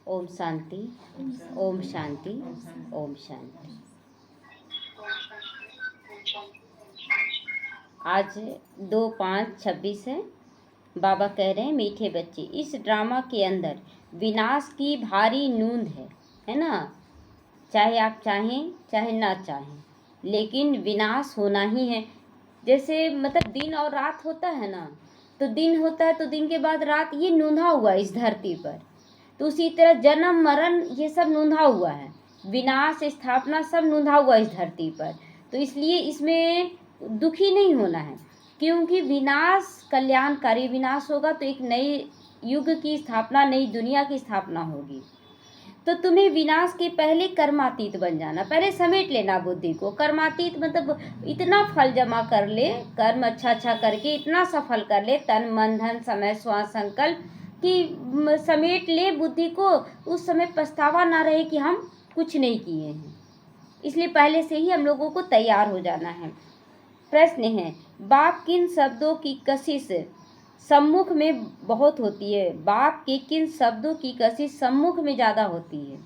ओम शांति, ओम शांति, ओम शांति। आज 2/5/26 है। बाबा कह रहे हैं, मीठे बच्चे, इस ड्रामा के अंदर विनाश की भारी नूंद है ना। चाहे आप चाहें चाहे ना चाहें, लेकिन विनाश होना ही है। जैसे मतलब दिन और रात होता है ना, तो दिन होता है तो दिन के बाद रात, ये नूंधा हुआ है इस धरती पर। तो उसी तरह जन्म मरण ये सब नूंधा हुआ है, विनाश स्थापना सब नूंधा हुआ इस धरती पर। तो इसलिए इसमें दुखी नहीं होना है, क्योंकि विनाश कल्याणकारी, विनाश होगा तो एक नए युग की स्थापना, नई दुनिया की स्थापना होगी। तो तुम्हें विनाश के पहले कर्मातीत बन जाना, पहले समेट लेना बुद्धि को। कर्मातीत मतलब इतना फल जमा कर ले, कर्म अच्छा करके इतना सफल कर ले, तन मन धन समय श्वास संकल्प कि समेट ले बुद्धि को, उस समय पछतावा ना रहे कि हम कुछ नहीं किए हैं। इसलिए पहले से ही हम लोगों को तैयार हो जाना है। प्रश्न है, बाप किन शब्दों की कशिश सम्मुख में बहुत होती है? बाप के किन शब्दों की कशिश सम्मुख में ज़्यादा होती है?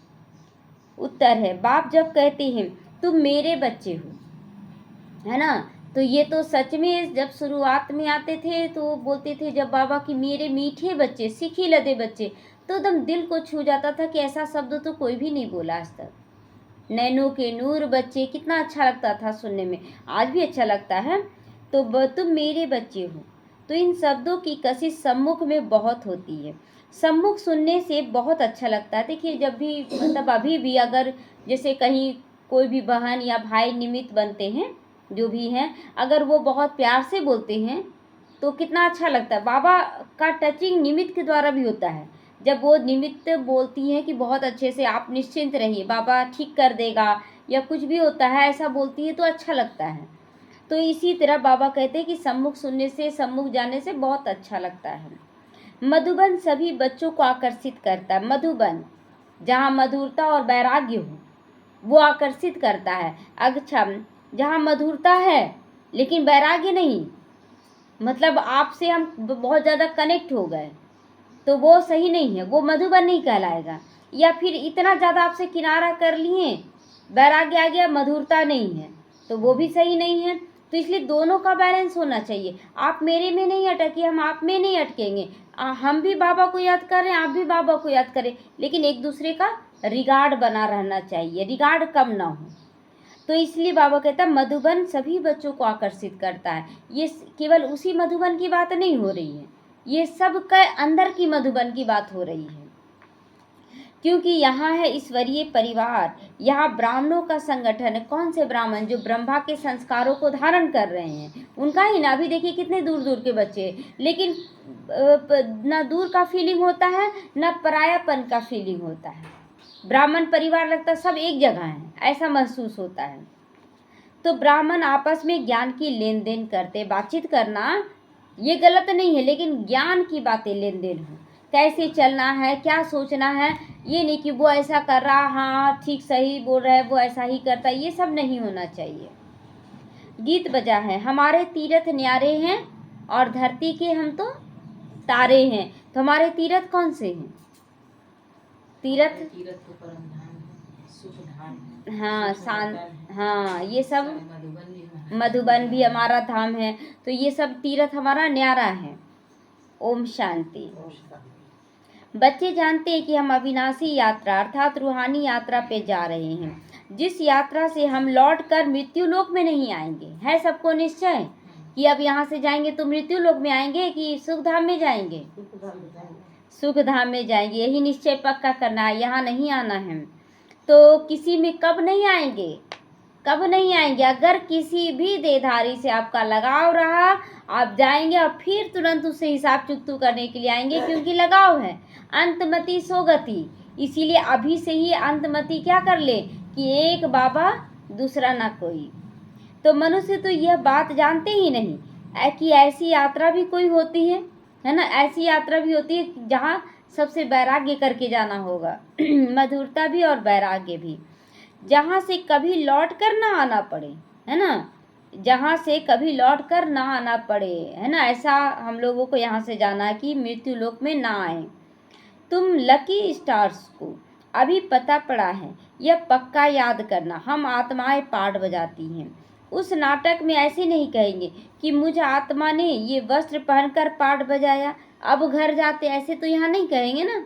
उत्तर है, बाप जब कहते हैं तुम मेरे बच्चे हो, है ना, तो ये तो सच में जब शुरुआत में आते थे तो बोलते थे जब बाबा की मेरे मीठे बच्चे, सीखी लदे बच्चे, तो एकदम दिल को छू जाता था कि ऐसा शब्द तो कोई भी नहीं बोला आज तक। नैनो के नूर बच्चे, कितना अच्छा लगता था सुनने में, आज भी अच्छा लगता है। तो तुम मेरे बच्चे हो, तो इन शब्दों की कशिश सम्मुख में बहुत होती है। सम्मुख सुनने से बहुत अच्छा लगता है। देखिए जब भी मतलब अभी भी अगर जैसे कहीं कोई भी बहन या भाई निमित्त बनते हैं, जो भी हैं, अगर वो बहुत प्यार से बोलते हैं तो कितना अच्छा लगता है। बाबा का टचिंग निमित्त के द्वारा भी होता है। जब वो निमित्त बोलती हैं कि बहुत अच्छे से आप निश्चिंत रहिए, बाबा ठीक कर देगा, या कुछ भी होता है ऐसा बोलती है तो अच्छा लगता है। तो इसी तरह बाबा कहते हैं कि सम्मुख सुनने से, सम्मुख जाने से बहुत अच्छा लगता है। मधुबन सभी बच्चों को आकर्षित करता है। मधुबन जहाँ मधुरता और वैराग्य हो, वो आकर्षित करता है। अच्छा, जहाँ मधुरता है लेकिन वैराग्य नहीं, मतलब आपसे हम बहुत ज़्यादा कनेक्ट हो गए, तो वो सही नहीं है, वो मधुबन नहीं कहलाएगा। या फिर इतना ज़्यादा आपसे किनारा कर लिए, वैराग्य आ गया, मधुरता नहीं है, तो वो भी सही नहीं है। तो इसलिए दोनों का बैलेंस होना चाहिए। आप मेरे में नहीं अटकिए, हम आप में नहीं अटकेंगे। हम भी बाबा को याद करें, आप भी बाबा को याद करें, लेकिन एक दूसरे का रिगार्ड बना रहना चाहिए, रिगार्ड कम ना हो। तो इसलिए बाबा कहता है मधुबन सभी बच्चों को आकर्षित करता है। ये केवल उसी मधुबन की बात नहीं हो रही है, ये सब के अंदर की मधुबन की बात हो रही है, क्योंकि यहाँ है ईश्वरीय परिवार, यहाँ ब्राह्मणों का संगठन है। कौन से ब्राह्मण? जो ब्रह्मा के संस्कारों को धारण कर रहे हैं, उनका ही ना। अभी देखिए कितने दूर दूर के बच्चे, लेकिन ना दूर का फीलिंग होता है, ना परायापन का फीलिंग होता है। ब्राह्मण परिवार लगता है सब एक जगह है, ऐसा महसूस होता है। तो ब्राह्मण आपस में ज्ञान की लेन देन करते। बातचीत करना ये गलत नहीं है, लेकिन ज्ञान की बातें लेन देन हो, कैसे चलना है, क्या सोचना है। ये नहीं कि वो ऐसा कर रहा, हाँ ठीक सही बोल रहा है, वो ऐसा ही करता है, ये सब नहीं होना चाहिए। गीत बजा है, हमारे तीर्थ न्यारे हैं और धरती के हम तो तारे हैं। तो हमारे तीर्थ कौन से हैं? तीर्थ तो परम धाम है, सुख धाम है, हाँ, शांत, हाँ, ये सब मधुबन भी हमारा धाम है। तो ये सब तीर्थ हमारा न्यारा है। ओम शांति। बच्चे जानते हैं कि हम अविनाशी यात्रा अर्थात रूहानी यात्रा पे जा रहे हैं, जिस यात्रा से हम लौट कर मृत्यु लोक में नहीं आएंगे। है सबको निश्चय कि अब यहाँ से जाएंगे तो मृत्यु लोक में आएंगे कि सुख धाम में जाएंगे? सुख धाम में जाएंगे, यही निश्चय पक्का करना है, यहाँ नहीं आना है। तो किसी में कब नहीं आएंगे? कब नहीं आएंगे? अगर किसी भी देहधारी से आपका लगाव रहा, आप जाएंगे और फिर तुरंत उससे हिसाब चुकतू करने के लिए आएंगे, क्योंकि लगाव है। अंतमति सोगति, इसीलिए अभी से ही अंतमति क्या कर ले कि एक बाबा दूसरा ना कोई। तो मनुष्य तो यह बात जानते ही नहीं कि ऐसी यात्रा भी कोई होती है ना। ऐसी यात्रा भी होती है जहाँ सबसे वैराग्य करके जाना होगा मधुरता भी और वैराग्य भी, जहाँ से कभी लौट कर ना आना पड़े, है ना, जहाँ से कभी लौट कर ना आना पड़े, है ना। ऐसा हम लोगों को यहाँ से जाना है कि मृत्यु लोक में ना आए। तुम लकी स्टार्स को अभी पता पड़ा है, यह पक्का याद करना, हम आत्माएं पाठ बजाती हैं। उस नाटक में ऐसे नहीं कहेंगे कि मुझ आत्मा ने ये वस्त्र पहनकर पाठ बजाया, अब घर जाते, ऐसे तो यहाँ नहीं कहेंगे ना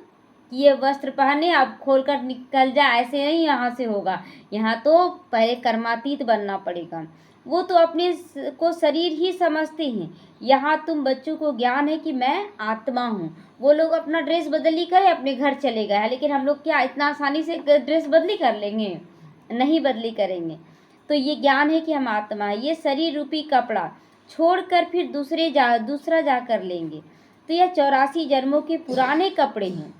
कि ये वस्त्र पहने अब खोलकर निकल जा, ऐसे नहीं यहाँ से होगा। यहाँ तो पहले कर्मातीत बनना पड़ेगा। वो तो अपने को शरीर ही समझते हैं। यहाँ तुम बच्चों को ज्ञान है कि मैं आत्मा हूँ। वो लोग अपना ड्रेस बदली करे अपने घर चले गए, लेकिन हम लोग क्या इतना आसानी से ड्रेस बदली कर लेंगे? नहीं बदली करेंगे। तो ये ज्ञान है कि हम आत्मा है। ये शरीर रूपी कपड़ा छोड़कर फिर दूसरा जा कर लेंगे। तो यह 84 जन्मों के पुराने कपड़े हैं।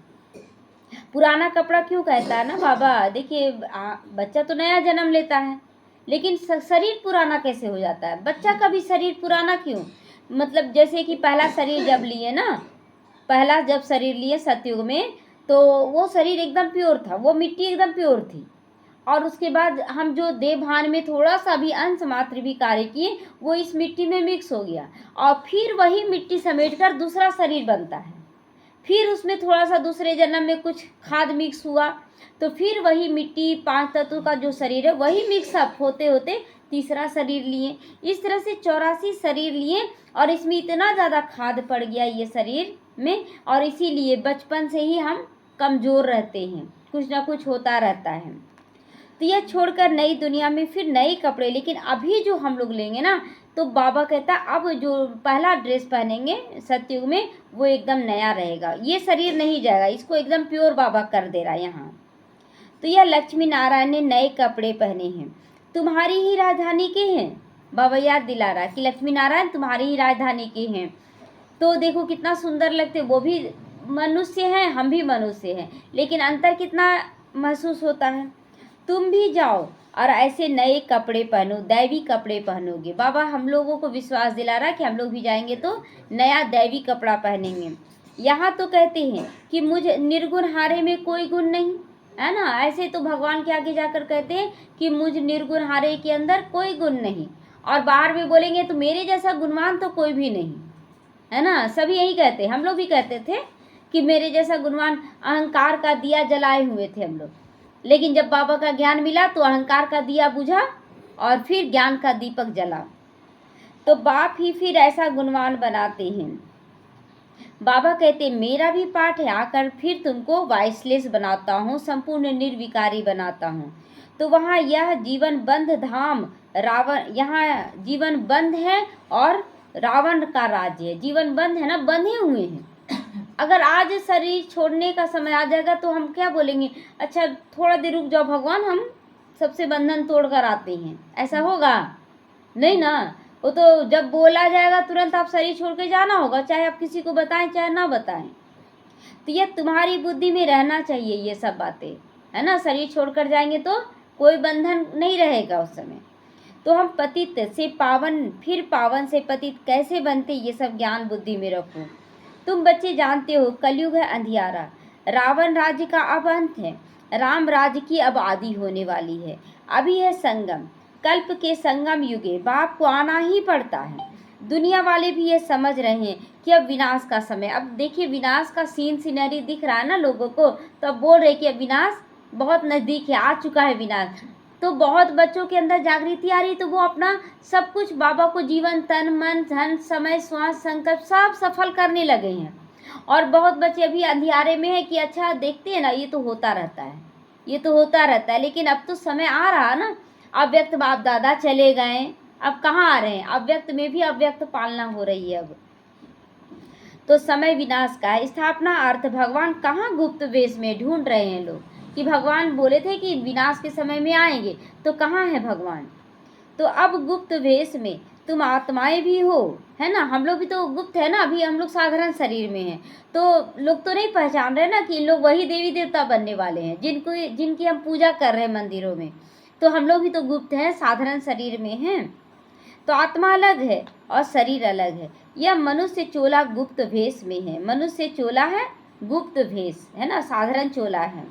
पुराना कपड़ा क्यों कहता है ना बाबा? देखिए बच्चा तो नया जन्म लेता है, लेकिन शरीर पुराना कैसे हो जाता है? बच्चा का भी शरीर पुराना क्यों? मतलब जैसे कि पहला शरीर जब लिए ना, पहला जब शरीर लिए सतयुग में, तो वो शरीर एकदम प्योर था, वो मिट्टी एकदम प्योर थी। और उसके बाद हम जो देह भान में थोड़ा सा भी अंश मात्र भी कार्य किए, वो इस मिट्टी में मिक्स हो गया, और फिर वही मिट्टी समेटकर दूसरा शरीर बनता है। फिर उसमें थोड़ा सा दूसरे जन्म में कुछ खाद मिक्स हुआ, तो फिर वही मिट्टी 5 तत्व का जो शरीर है वही मिक्सअप होते होते तीसरा शरीर लिए। इस तरह से 84 शरीर लिए, और इसमें इतना ज़्यादा खाद पड़ गया ये शरीर में, और इसीलिए बचपन से ही हम कमज़ोर रहते हैं, कुछ ना कुछ होता रहता है। तो यह छोड़कर नई दुनिया में फिर नए कपड़े, लेकिन अभी जो हम लोग लेंगे ना, तो बाबा कहता अब जो पहला ड्रेस पहनेंगे सतयुग में वो एकदम नया रहेगा, ये शरीर नहीं जाएगा, इसको एकदम प्योर बाबा कर दे रहा है यहाँ। तो यह लक्ष्मी नारायण ने नए कपड़े पहने हैं, तुम्हारी ही राजधानी के हैं। बाबा याद दिला रहा कि लक्ष्मी नारायण तुम्हारी ही राजधानी के हैं। तो देखो कितना सुंदर लगते, वो भी मनुष्य हैं, हम भी मनुष्य हैं, लेकिन अंतर कितना महसूस होता है। तुम भी जाओ और ऐसे नए कपड़े पहनो, दैवी कपड़े पहनोगे। बाबा हम लोगों को विश्वास दिला रहा है कि हम लोग भी जाएंगे तो नया दैवी कपड़ा पहनेंगे। यहाँ तो कहते हैं कि मुझ निर्गुण हारे में कोई गुण नहीं, है ना? ऐसे तो भगवान के आगे जाकर कहते हैं कि मुझ निर्गुण हारे के अंदर कोई गुण नहीं, और बाहर में बोलेंगे तो मेरे जैसा गुणवान तो कोई भी नहीं, है ना? सभी यही कहते, हम लोग भी कहते थे कि मेरे जैसा गुणवान, अहंकार का दिया जलाए हुए थे हम लोग, लेकिन जब बाबा का ज्ञान मिला तो अहंकार का दिया बुझा और फिर ज्ञान का दीपक जला। तो बाप ही फिर ऐसा गुणवान बनाते हैं। बाबा कहते मेरा भी पाठ है, आकर फिर तुमको वाइसलेस बनाता हूँ, संपूर्ण निर्विकारी बनाता हूँ। तो वहाँ यह जीवन बंध धाम रावण, यहाँ जीवन बंध है और रावण का राज्य है। जीवन बंध है ना, बंधे हुए हैं। अगर आज शरीर छोड़ने का समय आ जाएगा तो हम क्या बोलेंगे, अच्छा थोड़ा देर रुक जाओ भगवान, हम सबसे बंधन तोड़ कर आते हैं, ऐसा होगा? नहीं ना। वो तो जब बोला जाएगा तुरंत आप शरीर छोड़ के जाना होगा, चाहे आप किसी को बताएं चाहे ना बताएं। तो ये तुम्हारी बुद्धि में रहना चाहिए ये सब बातें, है ना? शरीर छोड़कर जाएंगे तो कोई बंधन नहीं रहेगा उस समय। तो हम पतित से पावन, फिर पावन से पतित कैसे बनते, ये सब ज्ञान बुद्धि में रखो। तुम बच्चे जानते हो कलयुग है अंधियारा, रावण राज्य का अब अंत है, राम राज्य की अब आदि होने वाली है। अभी है संगम, कल्प के संगम युगे बाप को आना ही पड़ता है। दुनिया वाले भी ये समझ रहे हैं कि अब विनाश का समय, अब देखिए विनाश का सीनरी दिख रहा है ना लोगों को, तो अब बोल रहे कि अब विनाश बहुत नज़दीक है, आ चुका है विनाश। तो बहुत बच्चों के अंदर जागृति आ रही, तो वो अपना सब कुछ बाबा को जीवन, तन मन धन समय श्वास संकल्प सब सफल करने लगे हैं। और बहुत बच्चे अभी अंधियारे में है कि अच्छा देखते हैं ना, ये तो होता रहता है, ये तो होता रहता है। लेकिन अब तो समय आ रहा ना, अव्यक्त बाप दादा चले गए, अब कहाँ आ रहे हैं, अव्यक्त में भी अव्यक्त पालना हो रही है अब। तो समय विनाश का है, स्थापना अर्थ भगवान कहाँ गुप्त वेश में ढूंढ रहे हैं लोग, कि भगवान बोले थे कि विनाश के समय में आएंगे, तो कहाँ है भगवान? तो अब गुप्त वेश में तुम आत्माएं भी हो, है ना? हम लोग भी तो गुप्त है ना, अभी हम लोग साधारण शरीर में हैं, तो लोग तो नहीं पहचान रहे ना कि इन लोग वही देवी देवता बनने वाले हैं जिनकी हम पूजा कर रहे हैं मंदिरों में। तो हम लोग भी तो गुप्त हैं, साधारण शरीर में हैं। तो आत्मा अलग है और शरीर अलग है। यह मनुष्य चोला गुप्त भेष में है, मनुष्य चोला है गुप्त भेष, है ना, साधारण चोला है।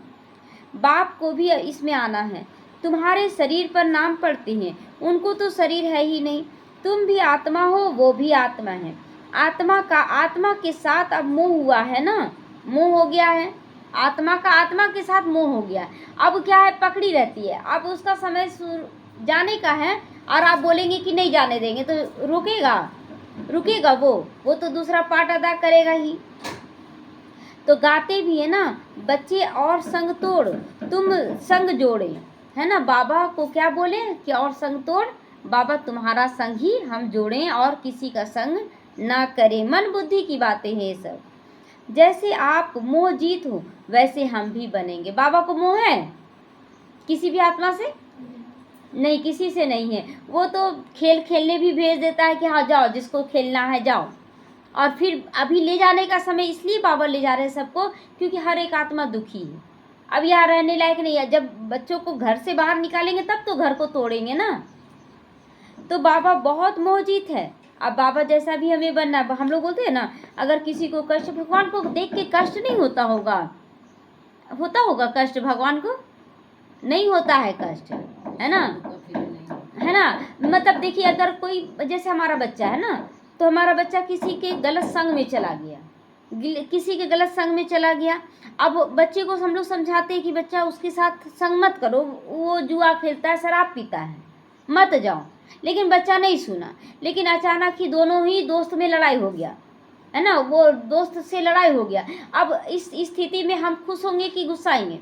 बाप को भी इसमें आना है। तुम्हारे शरीर पर नाम पड़ते हैं, उनको तो शरीर है ही नहीं। तुम भी आत्मा हो, वो भी आत्मा है। आत्मा के साथ अब मोह हुआ है ना, मोह हो गया है, आत्मा का आत्मा के साथ मोह हो गया। अब क्या है, पकड़ी रहती है। अब उसका समय जाने का है और आप बोलेंगे कि नहीं जाने देंगे, तो रुकेगा वो तो दूसरा पार्ट अदा करेगा ही। तो गाते भी है ना, बच्चे और संग तोड़ तुम संग जोड़े, है ना। बाबा को क्या बोले कि और संग तोड़, बाबा तुम्हारा संग ही हम जोड़ें और किसी का संग ना करें। मन बुद्धि की बातें हैं ये सब। जैसे आप मोह जीत हो वैसे हम भी बनेंगे। बाबा को मोह है किसी भी आत्मा से? नहीं, किसी से नहीं है। वो तो खेलने भी भेज देता है कि हाँ जाओ, जिसको खेलना है जाओ। और फिर अभी ले जाने का समय इसलिए बाबा ले जा रहे हैं सबको, क्योंकि हर एक आत्मा दुखी है, अब यहाँ रहने लायक नहीं है। जब बच्चों को घर से बाहर निकालेंगे तब तो घर को तोड़ेंगे ना। तो बाबा बहुत मोहजीत है। अब बाबा जैसा भी हमें बनना है। हम लोग बोलते हैं ना, अगर किसी को कष्ट, भगवान को देख के कष्ट नहीं होता होगा कष्ट? भगवान को नहीं होता है कष्ट, है ना, है ना। मतलब देखिए, अगर कोई, जैसे हमारा बच्चा है ना, तो हमारा बच्चा किसी के गलत संग में चला गया, अब बच्चे को हम लोग समझाते हैं कि बच्चा उसके साथ संग मत करो, वो जुआ खेलता है, शराब पीता है, मत जाओ। लेकिन बच्चा नहीं सुना। लेकिन अचानक ही दोनों ही दोस्त में लड़ाई हो गया, है ना, वो दोस्त से लड़ाई हो गया। अब इस स्थिति में हम खुश होंगे कि गुस्साएंगे?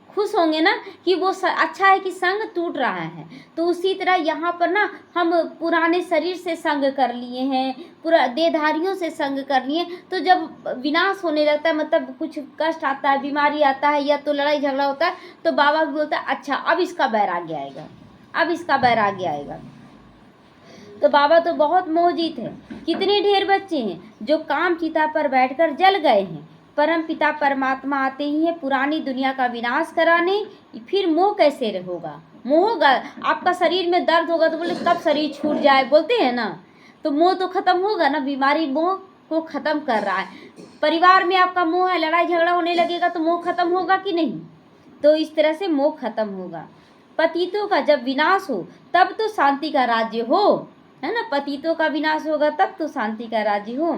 खुश होंगे ना, कि वो अच्छा है कि संग टूट रहा है। तो उसी तरह यहाँ पर ना, हम पुराने शरीर से संग कर लिए हैं, पूरा देहधारियों से संग कर लिए। तो जब विनाश होने लगता है, मतलब कुछ कष्ट आता है, बीमारी आता है, या तो लड़ाई झगड़ा होता है, तो बाबा भी बोलता है अच्छा अब इसका वैराग्य आएगा। तो बाबा तो बहुत मोहजीत है। कितने ढेर बच्चे हैं जो काम चिता पर बैठकर जल गए हैं। परम पिता परमात्मा आते ही है पुरानी दुनिया का विनाश कराने। फिर मोह कैसे होगा? मोह होगा, आपका शरीर में दर्द होगा तो बोले कब शरीर छूट जाए, बोलते हैं ना। तो मोह तो खत्म होगा ना, बीमारी मोह को खत्म कर रहा है। परिवार में आपका मोह है, लड़ाई झगड़ा होने लगेगा तो मोह खत्म होगा कि नहीं? तो इस तरह से मोह खत्म होगा। पतितों का जब विनाश हो तब तो शांति का राज्य हो, है ना। पतितों का विनाश होगा तब तो शांति का राज्य हो।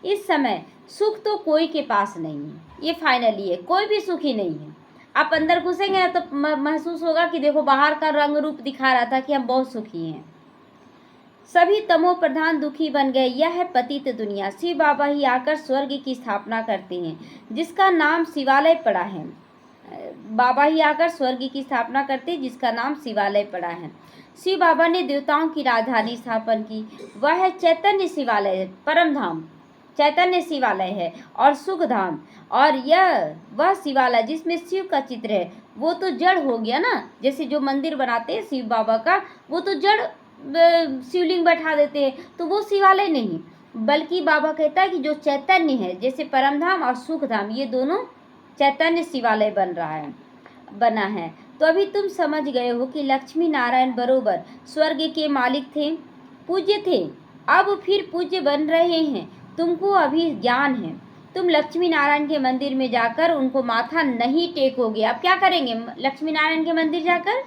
इस समय सुख तो कोई के पास नहीं है, ये फाइनली है, कोई भी सुखी नहीं है। आप अंदर घुसेंगे तो महसूस होगा कि देखो बाहर का रंग रूप दिखा रहा था कि हम बहुत सुखी हैं। सभी तमो प्रधान दुखी बन गए, यह है पतित दुनिया। शिव बाबा ही आकर स्वर्ग की स्थापना करते हैं, जिसका नाम शिवालय पड़ा है। बाबा ही आकर स्वर्ग की स्थापना करते हैं, जिसका नाम शिवालय पड़ा है। शिव बाबा ने देवताओं की राजधानी स्थापन की, वह है चैतन्य शिवालय, परम धाम चैतन्य शिवालय है और सुख धाम। और यह वह शिवालय जिसमें शिव का चित्र है, वो तो जड़ हो गया ना। जैसे जो मंदिर बनाते हैं शिव बाबा का, वो तो जड़ शिवलिंग बैठा देते हैं, तो वो शिवालय नहीं, बल्कि बाबा कहता है कि जो चैतन्य है, जैसे परम धाम और सुख धाम, ये दोनों चैतन्य शिवालय बना है। तो अभी तुम समझ गए हो कि लक्ष्मी नारायण बरोबर स्वर्ग के मालिक थे, पूज्य थे, अब फिर पूज्य बन रहे हैं। तुमको अभी ज्ञान है। तुम लक्ष्मी नारायण के मंदिर में जाकर उनको माथा नहीं टेकोगे। अब क्या करेंगे लक्ष्मी नारायण के मंदिर जाकर?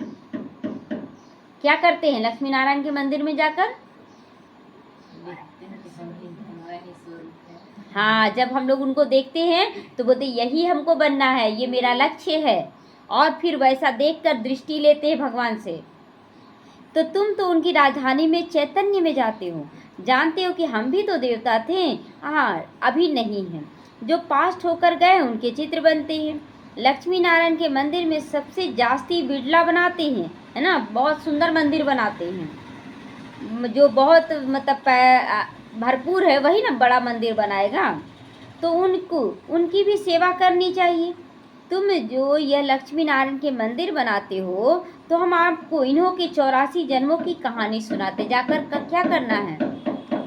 क्या करते हैं लक्ष्मी नारायण के मंदिर में जाकर? हाँ, जब हम लोग उनको देखते हैं तो बोलते यही हमको बनना है, ये मेरा लक्ष्य है, और फिर वैसा देखकर दृष्टि लेते हैं भगवान से। तो तुम तो उनकी राजधानी में चैतन्य में जाते हो, जानते हो कि हम भी तो देवता थे, हाँ अभी नहीं है। जो पास्ट होकर गए उनके चित्र बनते हैं। लक्ष्मी नारायण के मंदिर में सबसे जास्ती बिड़ला बनाते हैं, है ना, बहुत सुंदर मंदिर बनाते हैं। जो बहुत मतलब भरपूर है वही ना बड़ा मंदिर बनाएगा। तो उनकी भी सेवा करनी चाहिए। तुम जो यह लक्ष्मी नारायण के मंदिर बनाते हो, तो हम आपको इन्हों के 84 जन्मों की कहानी सुनाते। जाकर क्या करना है?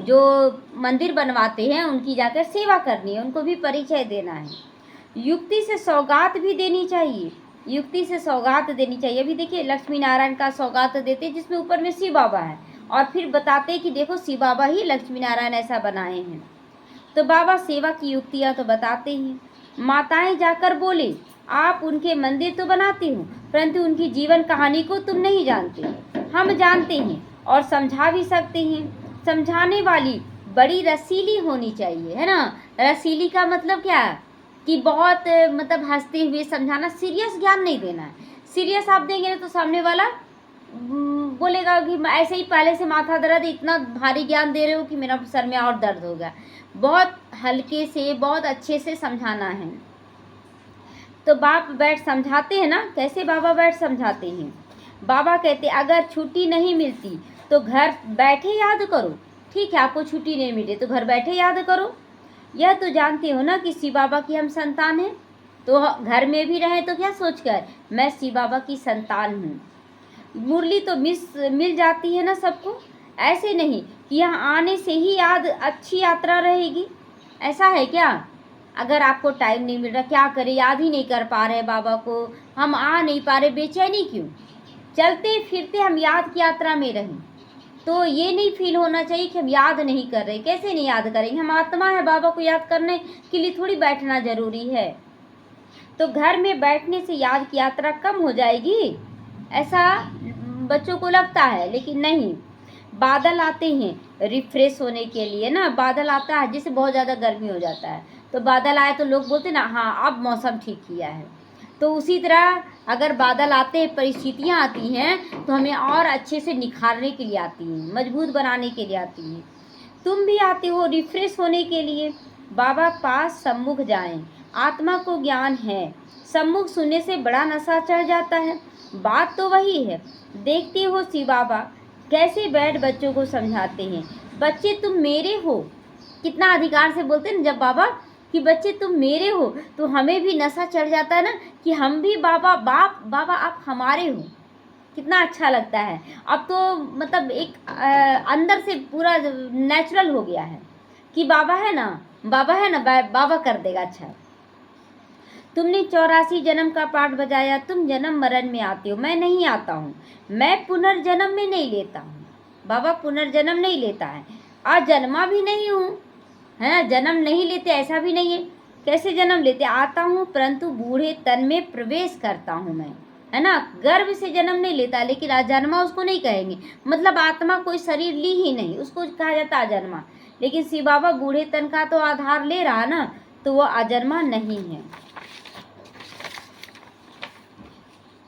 जो मंदिर बनवाते हैं उनकी जाकर सेवा करनी है, उनको भी परिचय देना है। युक्ति से सौगात भी देनी चाहिए, अभी देखिए लक्ष्मी नारायण का सौगात देते हैं जिसमें ऊपर में शिव बाबा है, और फिर बताते हैं कि देखो शिव बाबा ही लक्ष्मी नारायण ऐसा बनाए हैं। तो बाबा सेवा की युक्तियाँ तो बताते हैं। माताएं जाकर बोले आप उनके मंदिर तो बनाते हो, परंतु उनकी जीवन कहानी को तुम नहीं जानते। हम जानते हैं और समझा भी सकते हैं। समझाने वाली बड़ी रसीली होनी चाहिए, है ना। रसीली का मतलब क्या है? कि बहुत मतलब हंसते हुए समझाना, सीरियस ज्ञान नहीं देना है। सीरियस आप देंगे ना तो सामने वाला बोलेगा कि ऐसे ही पहले से माथा दर्द, इतना भारी ज्ञान दे रहे हो कि मेरा सर में और दर्द हो गया। बहुत हल्के से, बहुत अच्छे से समझाना है। तो बाप बैठ समझाते हैं ना, कैसे बाबा बैठ समझाते हैं। बाबा कहते अगर छुट्टी नहीं मिलती तो घर बैठे याद करो। ठीक है, आपको छुट्टी नहीं मिली तो घर बैठे याद करो। यह तो जानते हो ना कि शिव बाबा की हम संतान हैं, तो घर में भी रहें तो क्या सोचकर मैं शिव बाबा की संतान हूँ। मुरली तो मिल जाती है ना सबको, ऐसे नहीं कि यहाँ आने से ही याद अच्छी यात्रा रहेगी, ऐसा है क्या। अगर आपको टाइम नहीं मिल रहा, क्या करें, याद ही नहीं कर पा रहे बाबा को, हम आ नहीं पा रहे, बेचैनी क्यों। चलते फिरते हम याद की यात्रा में रहें, तो ये नहीं फील होना चाहिए कि हम याद नहीं कर रहे। कैसे नहीं याद करेंगे, हम आत्मा है, बाबा को याद करने के लिए थोड़ी बैठना जरूरी है। तो घर में बैठने से याद की यात्रा कम हो जाएगी, ऐसा बच्चों को लगता है, लेकिन नहीं। बादल आते हैं रिफ्रेश होने के लिए ना, बादल आता है जिससे बहुत ज़्यादा गर्मी हो जाता है, तो बादल आए तो लोग बोलते ना हाँ अब मौसम ठीक किया है। तो उसी तरह अगर बादल आते हैं, परिस्थितियाँ आती हैं तो हमें और अच्छे से निखारने के लिए आती हैं, मजबूत बनाने के लिए आती हैं। तुम भी आते हो रिफ्रेश होने के लिए। बाबा पास सम्मुख जाएं, आत्मा को ज्ञान है, सम्मुख सुनने से बड़ा नशा चढ़ जाता है। बात तो वही है। देखते हो शिव बाबा कैसे बैठ बच्चों को समझाते हैं, बच्चे तुम मेरे हो। कितना अधिकार से बोलते हैं ना जब बाबा कि बच्चे तुम मेरे हो, तो हमें भी नशा चढ़ जाता है ना कि हम भी बाबा, बाबा आप हमारे हो। कितना अच्छा लगता है। अब तो मतलब एक अंदर से पूरा नेचुरल हो गया है कि बाबा है ना, बाबा है ना, बाबा कर देगा। अच्छा, तुमने 84 जन्म का पाठ बजाया, तुम जन्म मरण में आते हो, मैं नहीं आता हूँ, मैं पुनर्जन्म में नहीं लेता हूँ। बाबा पुनर्जन्म नहीं लेता है, अजन्मा भी नहीं हूँ, है जन्म नहीं लेते ऐसा भी नहीं है। कैसे जन्म लेते, आता हूँ परंतु बूढ़े तन में प्रवेश करता हूँ मैं, है ना। गर्भ से जन्म नहीं लेता, लेकिन अजन्मा उसको नहीं कहेंगे, मतलब आत्मा कोई शरीर ली ही नहीं, उसको कहा जाता अजन्मा। लेकिन शिव बाबा बूढ़े तन का तो आधार ले रहा ना, तो वो अजन्मा नहीं है।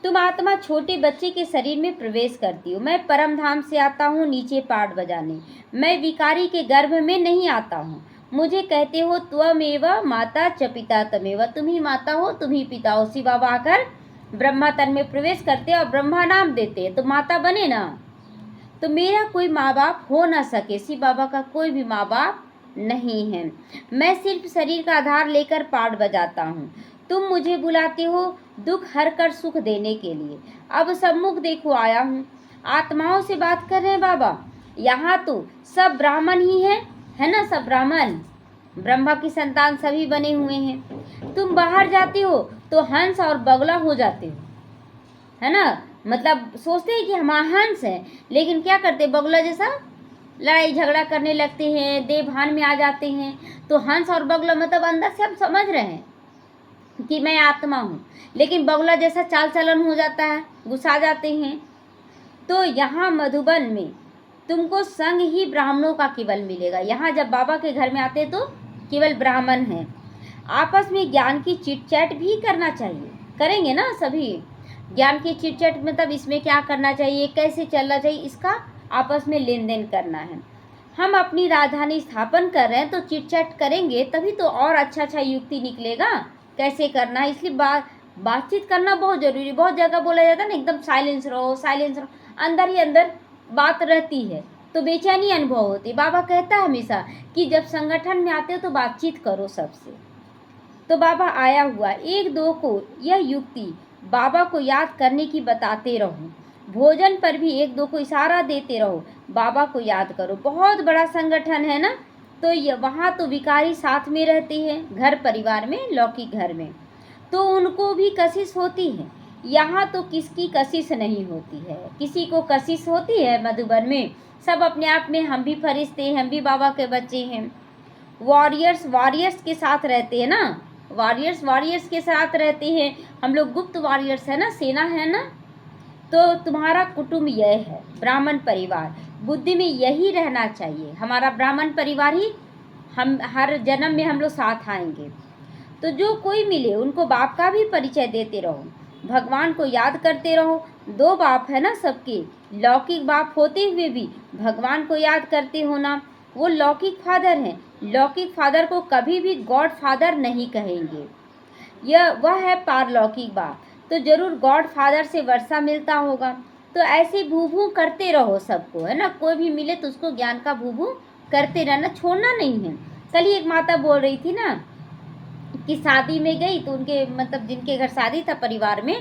तुम आत्मा छोटे बच्चे के शरीर में प्रवेश करती हो, मैं परम धाम से आता हूँ नीचे पाठ बजाने, मैं विकारी के गर्भ में नहीं आता हूँ। मुझे कहते हो त्वमेव माता च पिता तमेव, तुम ही माता हो तुम ही पिता हो। शिव बाबा आकर ब्रह्मा तन में प्रवेश करते और ब्रह्मा नाम देते, तो माता बने ना। तो मेरा कोई माँ बाप हो ना सके, शिव बाबा का कोई भी माँ बाप नहीं है, मैं सिर्फ शरीर का आधार लेकर पाठ बजाता हूँ। तुम मुझे बुलाते हो दुख हर कर सुख देने के लिए, अब सम्मुख देखो आया हूँ। आत्माओं से बात कर रहे हैं बाबा, यहाँ तो सब ब्राह्मण ही है ना, सब ब्राह्मण, ब्रह्मा की संतान सभी बने हुए हैं। तुम बाहर जाते हो तो हंस और बगला हो जाते हो, है ना, मतलब सोचते हैं कि हम हंस हैं, लेकिन क्या करते, बगुला जैसा लड़ाई झगड़ा करने लगते हैं, देवभान में आ जाते हैं। तो हंस और बगुला मतलब अंदर से हम समझ रहे हैं कि मैं आत्मा हूँ, लेकिन बगुला जैसा चाल चलन हो जाता है, गुस्सा जाते हैं। तो यहाँ मधुबन में तुमको संग ही ब्राह्मणों का केवल मिलेगा। यहाँ जब बाबा के घर में आते हैं तो केवल ब्राह्मण हैं। आपस में ज्ञान की चिट चैट भी करना चाहिए, करेंगे ना सभी। ज्ञान की चिट चैट मतलब इसमें क्या करना चाहिए, कैसे चलना चाहिए, इसका आपस में लेन देन करना है। हम अपनी राजधानी स्थापन कर रहे हैं तो चिट चैट करेंगे, तभी तो और अच्छा युक्ति निकलेगा कैसे करना है। इसलिए बातचीत करना बहुत जरूरी। बहुत जगह बोला जाता है ना एकदम साइलेंस रहो, साइलेंस रहो, अंदर ही अंदर बात रहती है तो बेचैनी अनुभव होती है। बाबा कहता है हमेशा कि जब संगठन में आते हो तो बातचीत करो सबसे। तो बाबा आया हुआ एक दो को यह युक्ति बाबा को याद करने की बताते रहो, भोजन पर भी एक दो को इशारा देते रहो, बाबा को याद करो। बहुत बड़ा संगठन है ना, तो वहाँ तो विकारी साथ में रहते हैं, घर परिवार में, लौकिक घर में, तो उनको भी कशिश होती है। यहाँ तो किसकी कशिश नहीं होती है, किसी को कशिश होती है मधुबन में, सब अपने आप में हम भी फरिश्ते हैं, हम भी बाबा के बच्चे हैं। वॉरियर्स के साथ रहते हैं ना, वॉरियर्स के साथ रहते हैं हम लोग, गुप्त वॉरियर्स है ना, सेना है ना। तो तुम्हारा कुटुंब यह है, ब्राह्मण परिवार, बुद्धि में यही रहना चाहिए, हमारा ब्राह्मण परिवार ही हम हर जन्म में हम लोग साथ आएंगे। तो जो कोई मिले उनको बाप का भी परिचय देते रहो, भगवान को याद करते रहो। 2 बाप है ना सबके, लौकिक बाप होते हुए भी भगवान को याद करते हो ना, वो लौकिक फादर हैं। लौकिक फादर को कभी भी गॉड फादर नहीं कहेंगे, वह है पारलौकिक बाप। तो जरूर गॉड फादर से वर्षा मिलता होगा। तो ऐसे भू करते रहो सबको, है ना, कोई भी मिले तो उसको ज्ञान का भू करते रहना, छोड़ना नहीं है। कल ही एक माता बोल रही थी ना कि शादी में गई तो उनके मतलब जिनके घर शादी था परिवार में,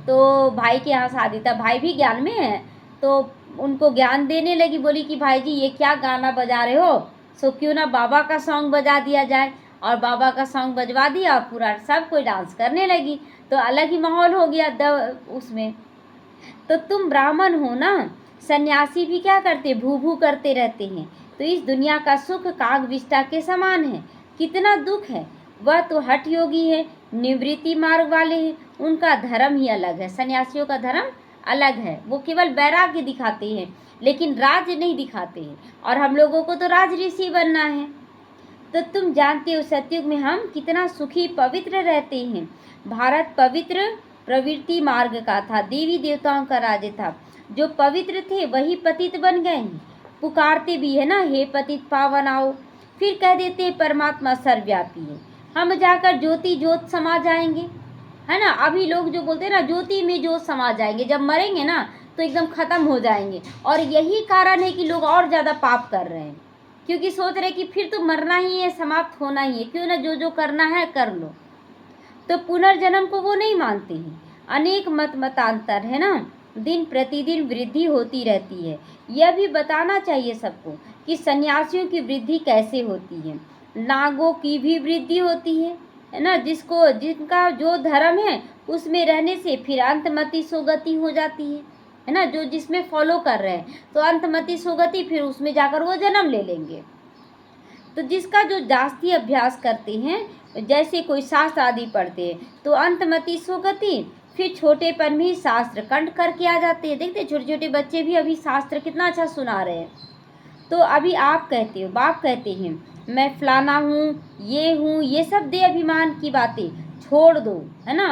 तो भाई के यहाँ शादी था, भाई भी ज्ञान में है, तो उनको ज्ञान देने लगी, बोली कि भाई जी ये क्या गाना बजा रहे हो, सो क्यों ना बाबा का सॉन्ग बजा दिया जाए। और बाबा का सॉन्ग बजवा दिया, पूरा सब कोई डांस करने लगी, तो अलग ही माहौल हो गया उसमें। तो तुम ब्राह्मण हो ना, सन्यासी भी क्या करते, भू करते रहते हैं। तो इस दुनिया का सुख काग विष्ठा के समान है, कितना दुख है। वह तो हठ योगी है, निवृत्ति मार्ग वाले हैं, उनका धर्म ही अलग है। सन्यासियों का धर्म अलग है, वो केवल वैराग्य दिखाते हैं लेकिन राज नहीं दिखाते हैं, और हम लोगों को तो राज ऋषि बनना है। तो तुम जानते हो सतयुग में हम कितना सुखी पवित्र रहते हैं। भारत पवित्र प्रवृत्ति मार्ग का था, देवी देवताओं का राज्य था। जो पवित्र थे वही पतित बन गए हैं, पुकारते भी है ना, हे पतित पावन आओ, फिर कह देते हैं परमात्मा सर्वव्यापी है। हम जाकर ज्योति ज्योत समा जाएंगे, है ना। अभी लोग जो बोलते हैं ना ज्योति में ज्योत समा जाएंगे, जब मरेंगे ना तो एकदम ख़त्म हो जाएंगे। और यही कारण है कि लोग और ज़्यादा पाप कर रहे हैं, क्योंकि सोच रहे कि फिर तो मरना ही है, समाप्त होना ही है, क्यों ना जो जो करना है कर लो। तो पुनर्जन्म को वो नहीं मानते हैं। अनेक मतांतर है ना, दिन प्रतिदिन वृद्धि होती रहती है। यह भी बताना चाहिए सबको कि सन्यासियों की वृद्धि कैसे होती है। नागों की भी वृद्धि होती है ना, जिनका जो धर्म है उसमें रहने से फिर अंतमति सोगति हो जाती है ना। जो जिसमें फॉलो कर रहे हैं तो अंतमति सोगति, फिर उसमें जाकर वो जन्म ले लेंगे। तो जिसका जो जास्ती अभ्यास करते हैं, जैसे कोई शास्त्र आदि पढ़ते हैं तो अंतमति सोगति, फिर छोटेपन में ही शास्त्र कंठ करके आ जाते हैं। देखते छोटे छोटे बच्चे भी अभी शास्त्र कितना अच्छा सुना रहे हैं। तो अभी आप कहते हो, बाप कहते हैं मैं फलाना हूँ, ये सब दे अभिमान की बातें छोड़ दो, है ना।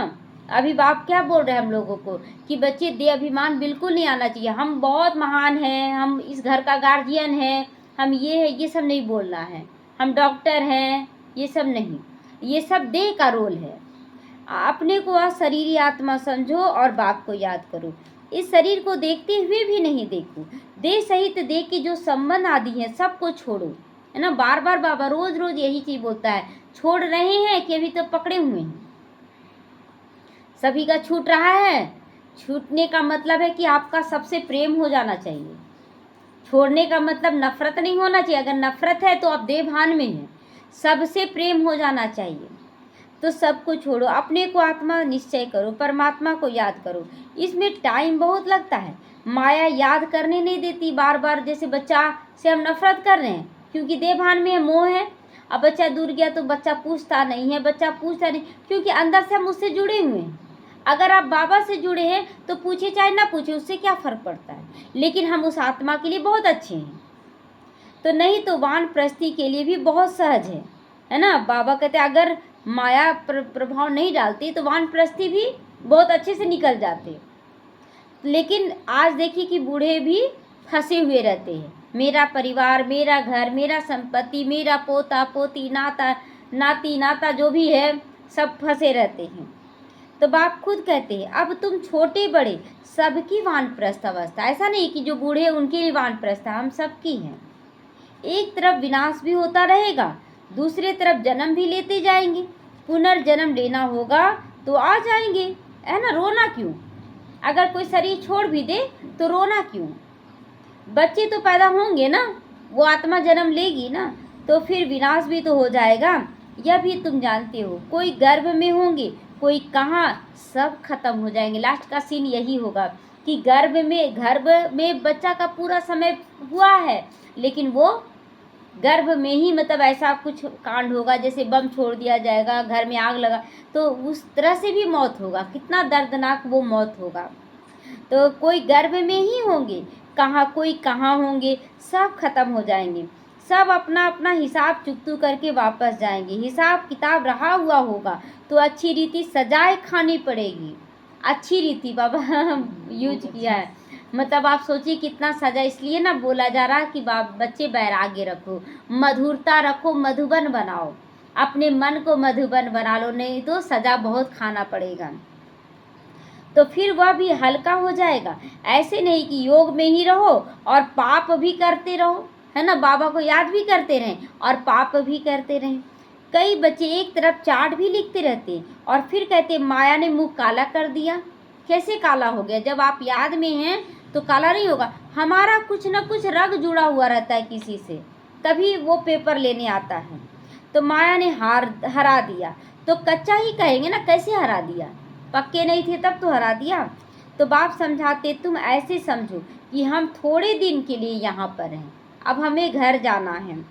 अभी बाप क्या बोल रहे हैं हम लोगों को कि बच्चे दे अभिमान बिल्कुल नहीं आना चाहिए। हम बहुत महान हैं, हम इस घर का गार्जियन हैं, हम ये है, ये सब नहीं बोलना है। हम डॉक्टर हैं, ये सब नहीं, ये सब देह का रोल है। अपने को शरीर आत्मा समझो और बाप को याद करो। इस शरीर को देखते हुए भी नहीं देखो, देह सहित देह के जो संबंध आदि है सबको छोड़ो, है ना। बार बार बाबा रोज रोज यही चीज बोलता है। छोड़ रहे हैं कि अभी तो पकड़े हुए हैं? सभी का छूट रहा है। छूटने का मतलब है कि आपका सबसे प्रेम हो जाना चाहिए। छोड़ने का मतलब नफरत नहीं होना चाहिए। अगर नफरत है तो आप देवभान में हैं। सबसे प्रेम हो जाना चाहिए। तो सबको छोड़ो, अपने को आत्मा निश्चय करो, परमात्मा को याद करो। इसमें टाइम बहुत लगता है। माया याद करने नहीं देती बार बार। जैसे बच्चा से हम नफरत कर रहे हैं क्योंकि देवभान में मोह है। अब बच्चा दूर गया तो बच्चा पूछता नहीं है, क्योंकि अंदर से हम उससे जुड़े हुए हैं। अगर आप बाबा से जुड़े हैं तो पूछे चाहे ना पूछे, उससे क्या फ़र्क पड़ता है। लेकिन हम उस आत्मा के लिए बहुत अच्छे हैं। तो नहीं तो वानप्रस्थी के लिए भी बहुत सहज है ना। बाबा कहते हैं अगर माया प्रभाव नहीं डालती तो वानप्रस्थी भी बहुत अच्छे से निकल जाते। लेकिन आज देखिए कि बूढ़े भी फंसे हुए रहते हैं। मेरा परिवार, मेरा घर, मेरा संपत्ति, मेरा पोता पोती, नाता जो भी है सब फंसे रहते हैं। तो बाप खुद कहते हैं अब तुम छोटे बड़े सबकी वानप्रस्थ अवस्था। ऐसा नहीं कि जो बूढ़े हैं उनके लिए वानप्रस्थ, हम सबकी हैं। एक तरफ विनाश भी होता रहेगा, दूसरे तरफ जन्म भी लेते जाएंगे। पुनर्जन्म लेना होगा तो आ जाएंगे, है ना। रोना क्यों? अगर कोई शरीर छोड़ भी दे तो रोना क्यों? बच्चे तो पैदा होंगे ना, वो आत्मा जन्म लेगी ना, तो फिर विनाश भी तो हो जाएगा। यह भी तुम जानते हो। कोई गर्भ में होंगे, कोई कहाँ, सब खत्म हो जाएंगे। लास्ट का सीन यही होगा कि गर्भ में बच्चा का पूरा समय हुआ है, लेकिन वो गर्भ में ही मतलब ऐसा कुछ कांड होगा जैसे बम छोड़ दिया जाएगा, घर में आग लगा, तो उस तरह से भी मौत होगा। कितना दर्दनाक वो मौत होगा। तो कोई गर्भ में ही होंगे, कोई कहाँ होंगे, सब खत्म हो जाएंगे। सब अपना अपना हिसाब चुकतू करके वापस जाएंगे। हिसाब किताब रहा हुआ होगा तो अच्छी रीति सजाए खानी पड़ेगी। अच्छी रीति बाबा यूज किया है, मतलब आप सोचिए कितना सजा, इसलिए ना बोला जा रहा है कि बच्चे वैराग्य रखो, मधुरता रखो, मधुबन बनाओ, अपने मन को मधुबन बना लो, नहीं तो सजा बहुत खाना पड़ेगा। तो फिर वह भी हल्का हो जाएगा। ऐसे नहीं कि योग में ही रहो और पाप भी करते रहो, है ना, बाबा को याद भी करते रहें और पाप भी करते रहें। कई बच्चे एक तरफ चार्ट भी लिखते रहते और फिर कहते माया ने मुंह काला कर दिया। कैसे काला हो गया? जब आप याद में हैं तो काला नहीं होगा। हमारा कुछ ना कुछ रग जुड़ा हुआ रहता है किसी से, तभी वो पेपर लेने आता है। तो माया ने हरा दिया, तो कच्चा ही कहेंगे ना, कैसे हरा दिया? पक्के नहीं थे तब तो हरा दिया। तो बाप समझाते तुम ऐसे समझो कि हम थोड़े दिन के लिए यहाँ पर हैं, अब हमें घर जाना है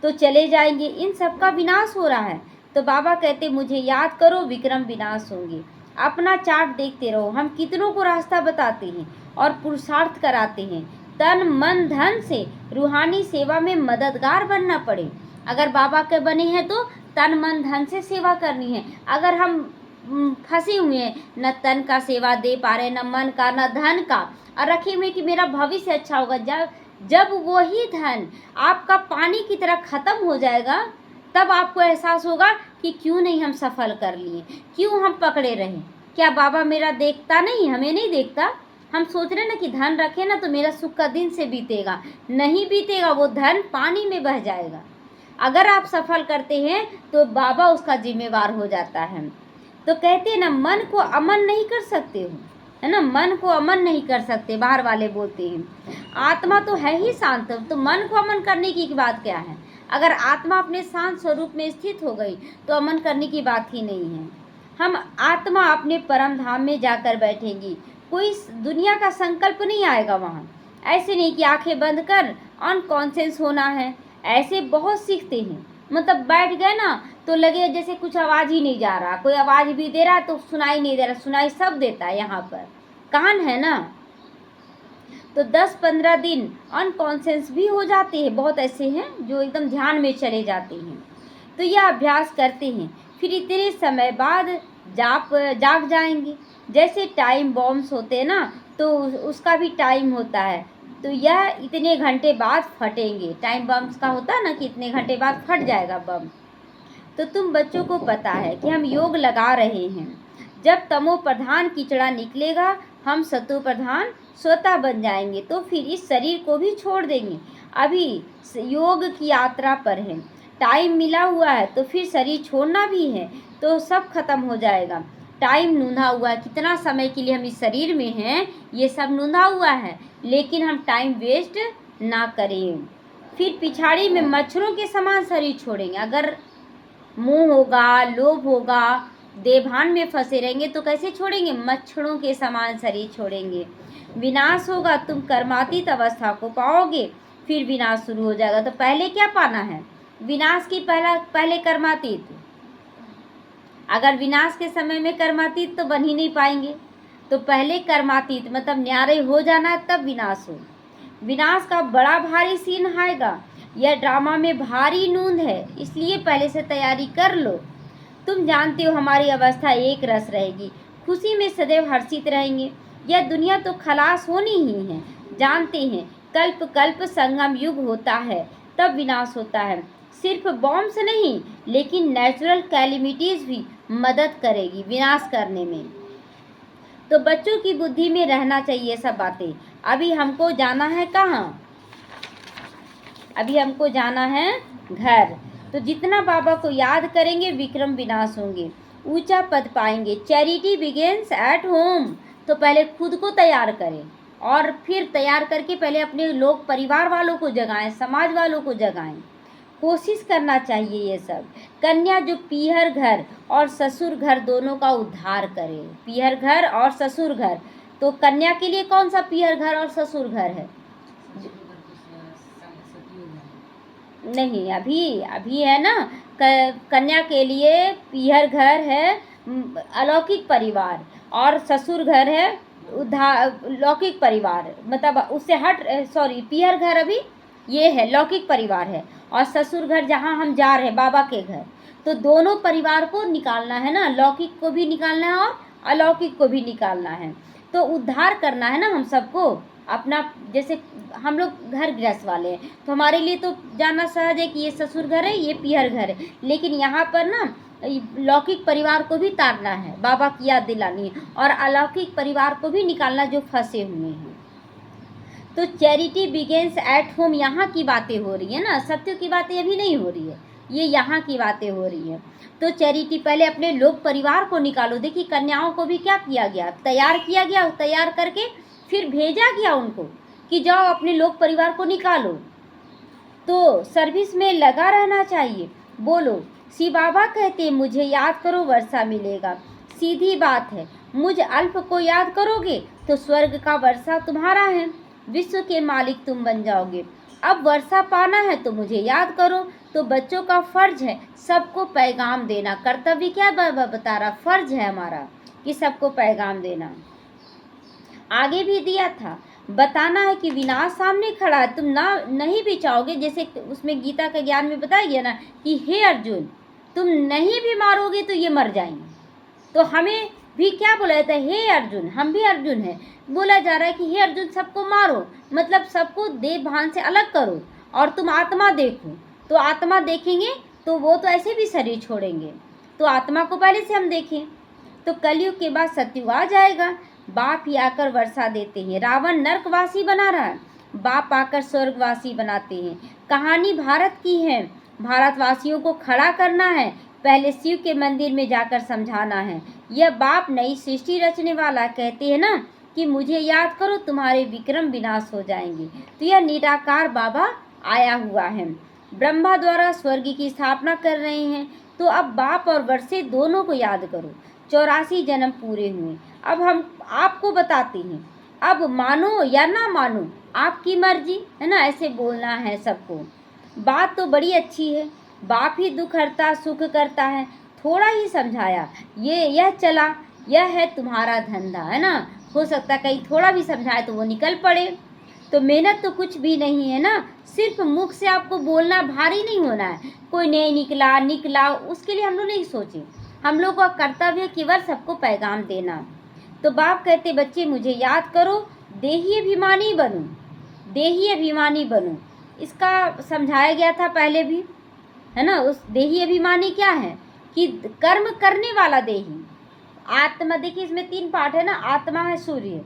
तो चले जाएंगे, इन सब का विनाश हो रहा है। तो बाबा कहते मुझे याद करो, विक्रम विनाश होंगे। अपना चार्ट देखते रहो, हम कितनों को रास्ता बताते हैं और पुरुषार्थ कराते हैं। तन मन धन से रूहानी सेवा में मददगार बनना पड़े। अगर बाबा के बने हैं तो तन मन धन से सेवा करनी है। अगर हम फंसे हुए हैं, न तन का सेवा दे पा रहे, न मन का, न धन का, और रखे हुए कि मेरा भविष्य अच्छा होगा, जब वही धन आपका पानी की तरह ख़त्म हो जाएगा तब आपको एहसास होगा कि क्यों नहीं हम सफल कर लिए, क्यों हम पकड़े रहे। क्या बाबा मेरा देखता नहीं? हमें नहीं देखता। हम सोच रहे ना कि धन रखे ना तो मेरा सुख का दिन से बीतेगा, नहीं बीतेगा, वो धन पानी में बह जाएगा। अगर आप सफल करते हैं तो बाबा उसका जिम्मेवार हो जाता है। तो कहते हैं ना, मन को अमन नहीं कर सकते हो, है ना, मन को अमन नहीं कर सकते, बाहर वाले बोलते हैं। आत्मा तो है ही शांत, तो मन को अमन करने की बात क्या है? अगर आत्मा अपने शांत स्वरूप में स्थित हो गई तो अमन करने की बात ही नहीं है। हम आत्मा अपने परम धाम में जाकर बैठेंगी, कोई दुनिया का संकल्प नहीं आएगा वहाँ। ऐसे नहीं कि आंखें बंद कर अनकॉन्शियस होना है, ऐसे बहुत सीखते हैं, मतलब बैठ गए ना तो लगे जैसे कुछ आवाज़ ही नहीं जा रहा, कोई आवाज़ भी दे रहा तो सुनाई नहीं दे रहा, सुनाई सब देता है, यहाँ पर कान है ना। तो 10-15 दिन अनकॉन्शियस भी हो जाते हैं, बहुत ऐसे हैं जो एकदम ध्यान में चले जाते हैं। तो यह अभ्यास करते हैं, फिर इतने समय बाद जाग जाएंगे। जैसे टाइम बॉम्ब्स होते हैं ना, तो उसका भी टाइम होता है, तो यह इतने घंटे बाद फटेंगे। टाइम बम्स का होता है ना कि इतने घंटे बाद फट जाएगा बम। तो तुम बच्चों को पता है कि हम योग लगा रहे हैं, जब तमो प्रधान कीचड़ा निकलेगा हम सतो प्रधान स्वतः बन जाएंगे, तो फिर इस शरीर को भी छोड़ देंगे। अभी योग की यात्रा पर है, टाइम मिला हुआ है, तो फिर शरीर छोड़ना भी है, तो सब खत्म हो जाएगा। टाइम नूंधा हुआ है, कितना समय के लिए हम इस शरीर में हैं ये सब नूंधा हुआ है, लेकिन हम टाइम वेस्ट ना करें। फिर पिछाड़ी में मच्छरों के समान शरीर छोड़ेंगे। अगर मोह होगा, लोभ होगा, देभान में फंसे रहेंगे तो कैसे छोड़ेंगे? मच्छरों के समान शरीर छोड़ेंगे। विनाश होगा, तुम कर्मातीत अवस्था को पाओगे, फिर विनाश शुरू हो जाएगा। तो पहले क्या पाना है? विनाश की पहले कर्मातीत। अगर विनाश के समय में कर्मातीत तो बन ही नहीं पाएंगे, तो पहले कर्मातीत मतलब न्यारे हो जाना, तब विनाश हो। विनाश का बड़ा भारी सीन आएगा। यह ड्रामा में भारी नूंद है, इसलिए पहले से तैयारी कर लो। तुम जानते हो हमारी अवस्था एक रस रहेगी, खुशी में सदैव हर्षित रहेंगे। यह दुनिया तो खलास होनी ही है, जानते हैं कल्प कल्प संगम युग होता है, तब विनाश होता है। सिर्फ बॉम्ब से नहीं, लेकिन नेचुरल कैलिमिटीज़ भी मदद करेगी विनाश करने में। तो बच्चों की बुद्धि में रहना चाहिए सब बातें। अभी हमको जाना है कहाँ? अभी हमको जाना है घर। तो जितना बाबा को याद करेंगे विक्रम विनाश होंगे, ऊंचा पद पाएंगे। Charity begins at home. तो पहले खुद को तैयार करें और फिर तैयार करके पहले अपने लोग परिवार वालों को जगाएं, समाज वालों को जगाएं। कोशिश करना चाहिए ये सब। कन्या जो पीहर घर और ससुर घर दोनों का उद्धार करे। पीहर घर और ससुर घर, तो कन्या के लिए कौन सा पीहर घर और ससुर घर है? नहीं, अभी है ना, कन्या के लिए पीहर घर है अलौकिक परिवार, और ससुर घर है लौकिक परिवार, मतलब उससे हट, सॉरी, पीहर घर अभी ये है लौकिक परिवार है, और ससुर घर जहाँ हम जा रहे हैं बाबा के घर, तो दोनों परिवार को निकालना है ना, लौकिक को भी निकालना है और अलौकिक को भी निकालना है। तो उद्धार करना है ना हम सबको अपना। जैसे हम लोग घर गृहस्थ वाले हैं तो हमारे लिए तो जानना सहज है कि ये ससुर घर है, ये पीहर घर है, लेकिन यहाँ पर ना लौकिक परिवार को भी तारना है, बाबा की याद दिलानी है, और अलौकिक परिवार को भी निकालना जो फंसे हुए हैं। तो चैरिटी बिगेन्स एट होम, यहाँ की बातें हो रही है ना, सत्य की बातें अभी नहीं हो रही है, ये यहाँ की बातें हो रही है। तो चैरिटी पहले अपने लोक परिवार को निकालो। देखिए कन्याओं को भी क्या किया गया, तैयार किया गया, तैयार करके फिर भेजा गया उनको कि जाओ अपने लोक परिवार को निकालो। तो सर्विस में लगा रहना चाहिए। बोलो, शिव बाबा कहते मुझे याद करो वर्षा मिलेगा। सीधी बात है, मुझ अल्प को याद करोगे तो स्वर्ग का वर्षा तुम्हारा है, विश्व के मालिक तुम बन जाओगे। अब वर्षा पाना है तो मुझे याद करो। तो बच्चों का फर्ज है सबको पैगाम देना। कर्तव्य क्या बाबा बता रहा, फर्ज है हमारा कि सबको पैगाम देना। आगे भी दिया था, बताना है कि विनाश सामने खड़ा है, तुम ना नहीं भी चाहोगे। जैसे उसमें गीता के ज्ञान में बताया गया ना कि हे अर्जुन, तुम नहीं भी मारोगे तो ये मर जाएंगे। तो हमें भी क्या बोला जाता है, हे अर्जुन, हम भी अर्जुन हैं। बोला जा रहा है कि हे अर्जुन सबको मारो, मतलब सबको देह भान से अलग करो और तुम आत्मा देखो। तो आत्मा देखेंगे तो वो तो ऐसे भी शरीर छोड़ेंगे, तो आत्मा को पहले से हम देखें। तो कलयुग के बाद सतयुग आ जाएगा। बाप ही आकर वर्षा देते हैं। रावण नरकवासी बना रहा है, बाप आकर स्वर्गवासी बनाते हैं। कहानी भारत की है, भारतवासियों को खड़ा करना है, पहले शिव के मंदिर में जाकर समझाना है। यह बाप नई सृष्टि रचने वाला, कहते हैं ना कि मुझे याद करो तुम्हारे विक्रम विनाश हो जाएंगे। तो यह निराकार बाबा आया हुआ है, ब्रह्मा द्वारा स्वर्ग की स्थापना कर रहे हैं। तो अब बाप और वर्षे दोनों को याद करो। 84 जन्म पूरे हुए। अब हम आपको बताते हैं, अब मानो या ना मानो आपकी मर्जी है ना, ऐसे बोलना है सबको। बात तो बड़ी अच्छी है, बाप ही दुख हरता सुख करता है, थोड़ा ही समझाया, यह चला, यह है तुम्हारा धंधा है ना। हो सकता है कहीं थोड़ा भी समझाए तो वो निकल पड़े। तो मेहनत तो कुछ भी नहीं है ना, सिर्फ मुख से आपको बोलना, भारी नहीं होना है। कोई नहीं निकला उसके लिए हम लोग नहीं सोचे। हम लोग का कर्तव्य है केवल सबको पैगाम देना। तो बाप कहते बच्चे मुझे याद करो, देही अभिमानी बनूं, देही अभिमानी बनूं। इसका समझाया गया था पहले भी है ना। उस देही अभिमानी क्या है कि कर्म करने वाला देही। आत्मा, देखिए इसमें 3 पार्ट है ना, आत्मा है सूर्य,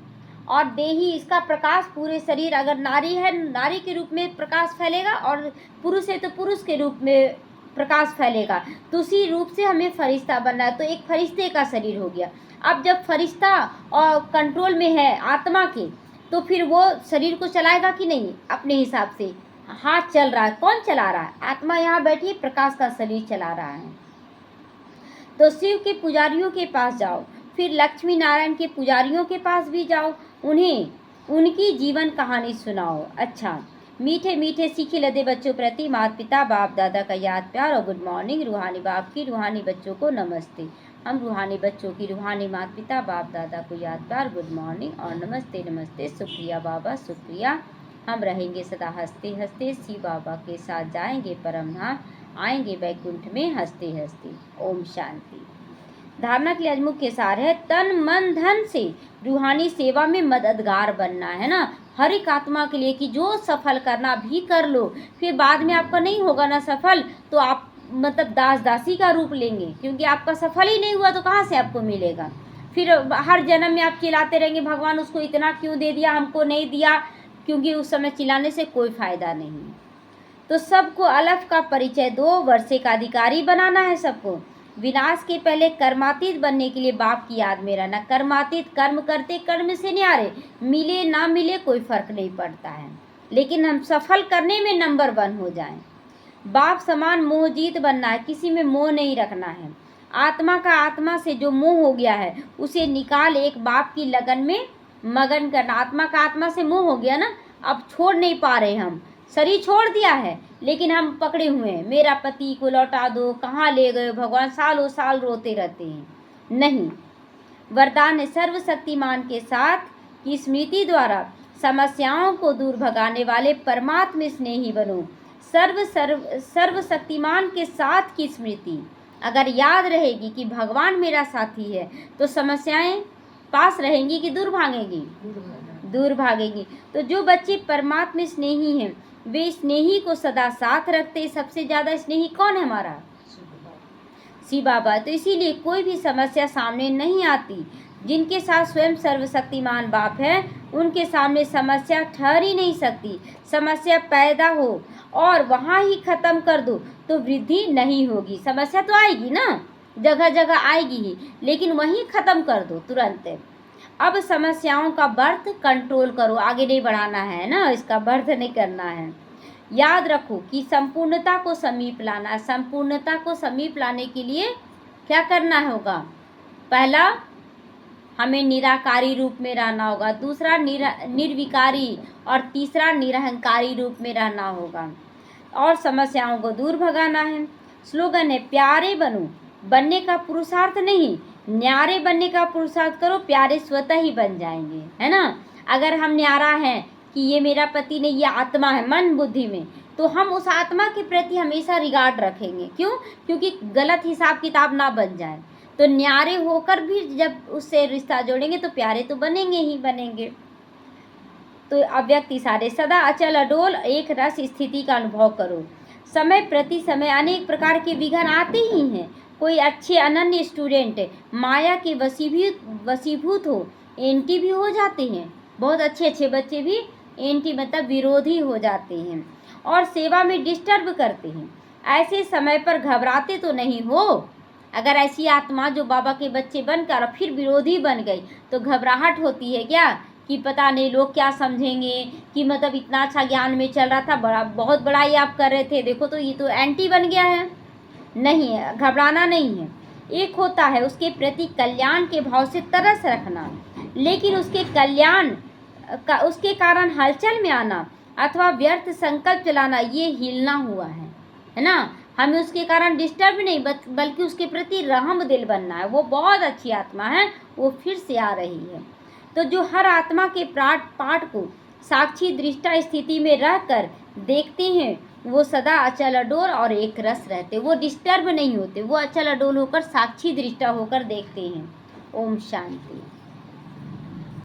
और देही इसका प्रकाश पूरे शरीर। अगर नारी है, नारी के रूप में प्रकाश फैलेगा, और पुरुष है तो पुरुष के रूप में प्रकाश फैलेगा। तो उसी रूप से हमें फरिश्ता बनना है। तो एक फरिश्ते का शरीर हो गया। अब जब फरिश्ता और कंट्रोल में है आत्मा के, तो फिर वो शरीर को चलाएगा कि नहीं अपने हिसाब से। हाथ चल रहा है, कौन चला रहा है, आत्मा यहाँ बैठी प्रकाश का शरीर चला रहा है। तो शिव के पुजारियों के पास जाओ, फिर लक्ष्मी नारायण के पुजारियों के पास भी जाओ, उन्हें उनकी जीवन कहानी सुनाओ। अच्छा, मीठे मीठे सीखे लदे बच्चों प्रति माता पिता बाप दादा का याद प्यार और गुड मॉर्निंग। रूहानी बाप की रूहानी बच्चों को नमस्ते। हम रूहानी बच्चों की रूहानी माता पिता बाप दादा को याद प्यार गुड मॉर्निंग और नमस्ते नमस्ते। शुक्रिया बाबा शुक्रिया। हम रहेंगे सदा हंसते हंसते, शिव बाबा के साथ जाएंगे परम धाम, आएंगे वैकुंठ में हंसते हंसते। ओम शांति। धारणा के लिए आज मुख्य सार है, तन मन धन से रूहानी सेवा में मददगार बनना है ना, हर एक आत्मा के लिए कि जो सफल करना भी कर लो, फिर बाद में आपका नहीं होगा ना सफल, तो आप मतलब दास दासी का रूप लेंगे, क्योंकि आपका सफल ही नहीं हुआ तो कहाँ से आपको मिलेगा। फिर हर जन्म में आप चिल्लाते रहेंगे भगवान उसको इतना क्यों दे दिया, हमको नहीं दिया, क्योंकि उस समय चिल्लाने से कोई फायदा नहीं। तो सबको अलफ का परिचय दो, वर्षे का अधिकारी बनाना है सबको। विनाश के पहले कर्मातीत बनने के लिए बाप की याद में रहना। कर्मातीत, कर्म करते कर्म से न्यारे, मिले ना मिले कोई फर्क नहीं पड़ता है, लेकिन हम सफल करने में नंबर 1 हो जाएं। बाप समान मोहजीत बनना है, किसी में मोह नहीं रखना है। आत्मा का आत्मा से जो मोह हो गया है उसे निकाल एक बाप की लगन में मगन करना। आत्मा का आत्मा से मोह हो गया ना, अब छोड़ नहीं पा रहे, हम शरीर छोड़ दिया है लेकिन हम पकड़े हुए हैं, मेरा पति को लौटा दो, कहाँ ले गए भगवान, सालों साल रोते रहते हैं। नहीं, वरदान है सर्वशक्तिमान के साथ की स्मृति द्वारा समस्याओं को दूर भगाने वाले परमात्म स्नेही बनो। सर्वशक्तिमान के साथ की स्मृति अगर याद रहेगी कि भगवान मेरा साथी है तो समस्याएं पास रहेंगी कि दूर भागेंगी? दूर भागेंगी। तो जो बच्चे परमात्मा स्नेही हैं वे स्नेही को सदा साथ रखते। सबसे ज़्यादा स्नेही कौन है हमारा? शिव बाबा। तो इसीलिए कोई भी समस्या सामने नहीं आती। जिनके साथ स्वयं सर्वशक्तिमान बाप है उनके सामने समस्या ठहर ही नहीं सकती। समस्या पैदा हो और वहाँ ही ख़त्म कर दो तो वृद्धि नहीं होगी। समस्या तो आएगी ना, जगह जगह आएगी ही, लेकिन वहीं ख़त्म कर दो तुरंत। अब समस्याओं का बर्थ कंट्रोल करो, आगे नहीं बढ़ाना है ना, इसका बर्थ नहीं करना है। याद रखो कि संपूर्णता को समीप लाना है। संपूर्णता को समीप लाने के लिए क्या करना होगा? पहला, हमें निराकारी रूप में रहना होगा। दूसरा, निर्विकारी, और तीसरा, निरहंकारी रूप में रहना होगा और समस्याओं को दूर भगाना है। स्लोगन है प्यारे बनो। बनने का पुरुषार्थ नहीं, न्यारे बनने का पुरुषार्थ करो, प्यारे स्वतः ही बन जाएंगे, है ना। अगर हम न्यारा हैं कि ये मेरा पति नहीं, ये आत्मा है मन बुद्धि में, तो हम उस आत्मा के प्रति हमेशा रिगार्ड रखेंगे। क्यों? क्योंकि गलत हिसाब किताब ना बन जाए। तो न्यारे होकर भी जब उससे रिश्ता जोड़ेंगे तो प्यारे तो बनेंगे ही बनेंगे। तो अव्यक्त इशारे सदा अचल अडोल एक रस स्थिति का अनुभव करो। समय प्रति समय अनेक प्रकार के विघ्न आते ही हैं। कोई अच्छे अनन्य स्टूडेंट माया के वशीभूत हो, एंटी भी हो जाते हैं। बहुत अच्छे बच्चे भी एंटी मतलब विरोधी हो जाते हैं और सेवा में डिस्टर्ब करते हैं। ऐसे समय पर घबराते तो नहीं हो। अगर ऐसी आत्मा जो बाबा के बच्चे बनकर फिर विरोधी बन गई तो घबराहट होती है क्या कि पता नहीं लोग क्या समझेंगे, कि मतलब इतना अच्छा ज्ञान में चल रहा था, बहुत बड़ाई आप कर रहे थे, देखो तो ये तो एंटी बन गया है। नहीं है, घबराना नहीं है। एक होता है उसके प्रति कल्याण के भाव से तरस रखना, लेकिन उसके कारण हलचल में आना अथवा व्यर्थ संकल्प चलाना, ये हिलना हुआ है ना। हमें उसके कारण डिस्टर्ब नहीं बल्कि उसके प्रति रहम दिल बनना है। वो बहुत अच्छी आत्मा है, वो फिर से आ रही है। तो जो हर आत्मा के पाठ को साक्षी दृष्टा स्थिति में रहकर देखते हैं वो सदा अचल अडोल और एक रस रहते। वो डिस्टर्ब नहीं होते, वो अचल अडोल होकर साक्षी दृष्टा होकर देखते हैं। ओम शांति।